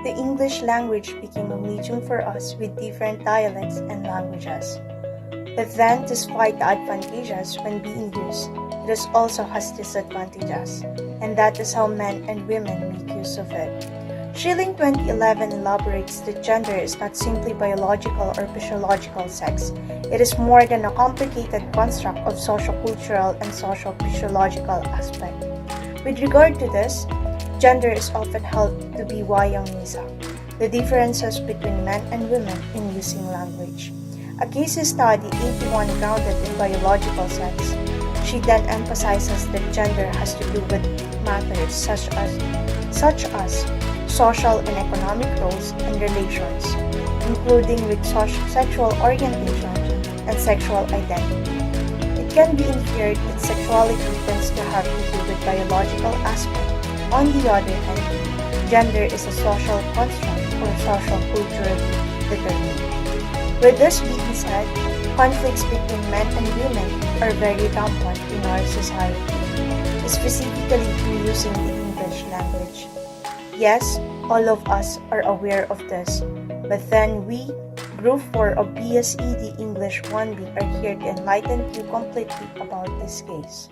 The English language became a medium for us with different dialects and languages. But then, despite the advantages when being used, it also has disadvantages, and that is how men and women make use of it. Schilling 2011 elaborates that gender is not simply biological or physiological sex. It is more than a complicated construct of social-cultural and social-physiological aspect. With regard to this, gender is often held to be wayang misa, the differences between men and women in using language. A case study 81 grounded in biological sex. She then emphasizes that gender has to do with matters such as social and economic roles and relations, including with sexual orientation and sexual identity. It can be inferred that sexuality tends to have to do with biological aspects. On the other hand, gender is a social construct or social culturally determined. With this being said, conflicts between men and women are very rampant in our society, specifically in using the English language. Yes, all of us are aware of this, but then we, Group 4 of BSEd English 1B, are here to enlighten you completely about this case.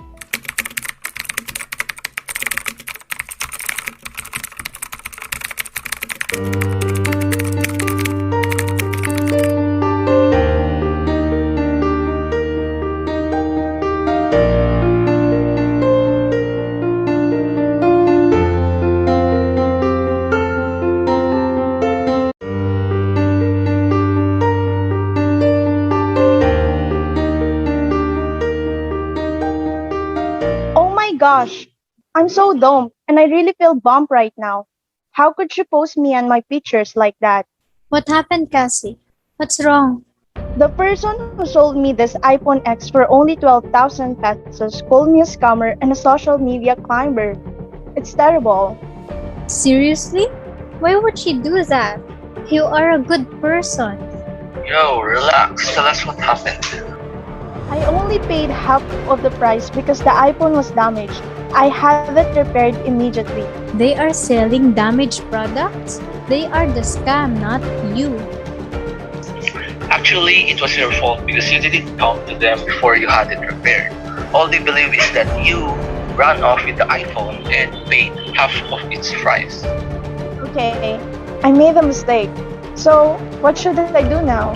Oh my gosh, I'm so dumb and I really feel bummed right now. How could she post me and my pictures like that? What happened, Cassie? What's wrong? The person who sold me this iPhone X for only 12,000 pesos called me a scammer and a social media climber. It's terrible. Seriously? Why would she do that? You are a good person. Yo, relax. Tell us what happened. I only paid half of the price because the iPhone was damaged. I had it repaired immediately. They are selling damaged products? They are the scam, not you. Actually, it was your fault because you didn't come to them before you had it repaired. All they believe is that you ran off with the iPhone and paid half of its price. Okay, I made a mistake. So, what should I do now?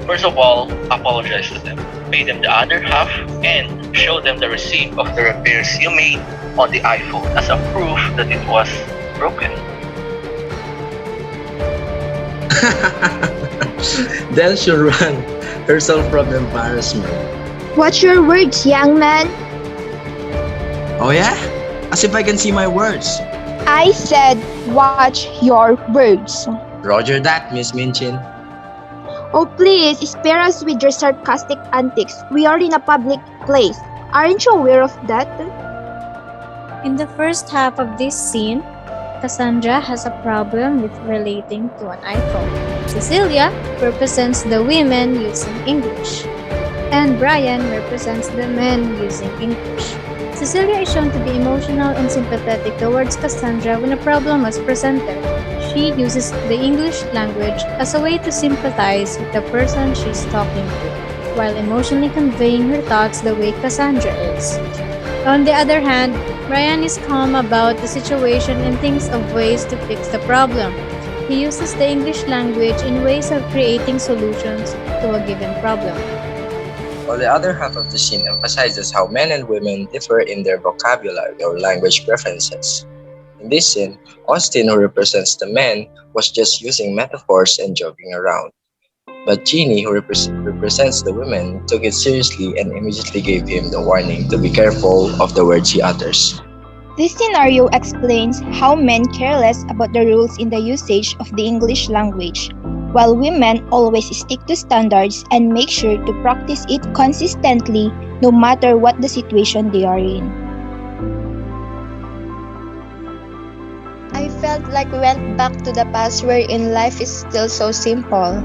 First of all, apologize to them. Pay them the other half and show them the receipt of the repairs you made on the iPhone as a proof that it was broken. Then she'll run herself from embarrassment. Watch your words, young man. Oh yeah? As if I can see my words. I said watch your words. Roger that, Miss Minchin. Oh please, spare us with your sarcastic antics. We are in a public place. Aren't you aware of that? In the first half of this scene, Cassandra has a problem with relating to an iPhone. Cecilia represents the women using English, and Bryan represents the men using English. Cecilia is shown to be emotional and sympathetic towards Cassandra when a problem was presented. She uses the English language as a way to sympathize with the person she's talking to, while emotionally conveying her thoughts the way Cassandra is. On the other hand, Bryan is calm about the situation and thinks of ways to fix the problem. He uses the English language in ways of creating solutions to a given problem. While the other half of the scene emphasizes how men and women differ in their vocabulary or language preferences. In this scene, Austin, who represents the men, was just using metaphors and joking around. But Genie, who represents the women, took it seriously and immediately gave him the warning to be careful of the words he utters. This scenario explains how men care less about the rules in the usage of the English language, while women always stick to standards and make sure to practice it consistently no matter what the situation they are in. I felt like we went back to the past wherein life is still so simple.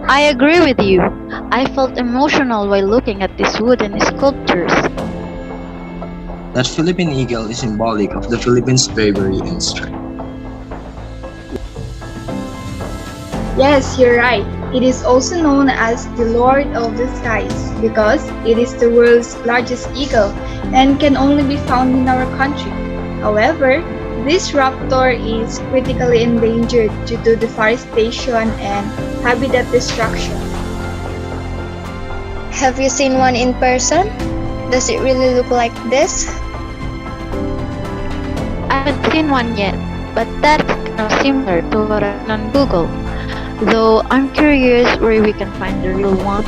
I agree with you. I felt emotional while looking at these wooden sculptures. That Philippine eagle is symbolic of the Philippines' bravery and strength. Yes, you're right. It is also known as the Lord of the Skies because it is the world's largest eagle and can only be found in our country. However, this raptor is critically endangered due to deforestation and habitat destruction. Have you seen one in person? Does it really look like this? I haven't seen one yet, but that's kind of similar to what I found on Google. Though I'm curious where we can find the real one.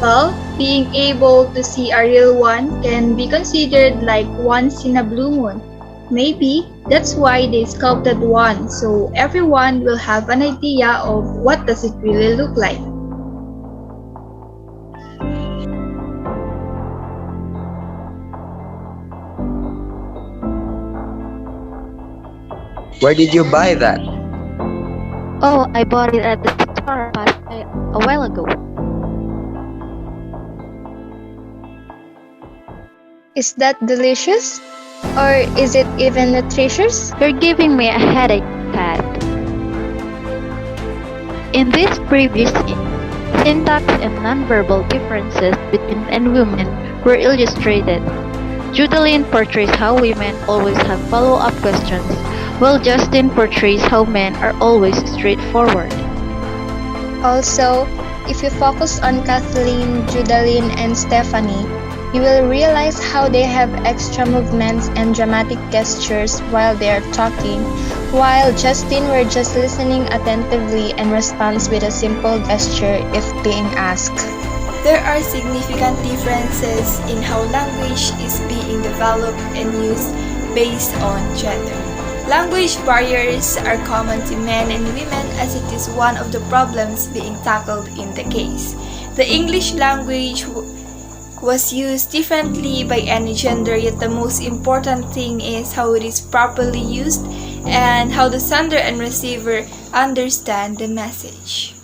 Well, being able to see a real one can be considered like once in a blue moon. Maybe that's why they sculpted one so everyone will have an idea of what does it really look like. Where did you buy that? Oh, I bought it at the store a while ago. Is that delicious? Or is it even nutritious? You're giving me a headache, Pat. In this previous scene, syntax and nonverbal differences between men and women were illustrated. Judelyn portrays how women always have follow-up questions, while Justin portrays how men are always straightforward. Also, if you focus on Cathlene, Judelyn, and Stefhanie, you will realize how they have extra movements and dramatic gestures while they are talking, while Justin were just listening attentively and responds with a simple gesture if being asked. There are significant differences in how language is being developed and used based on gender. Language barriers are common to men and women as it is one of the problems being tackled in the case. The English language was used differently by any gender, yet the most important thing is how it is properly used and how the sender and receiver understand the message.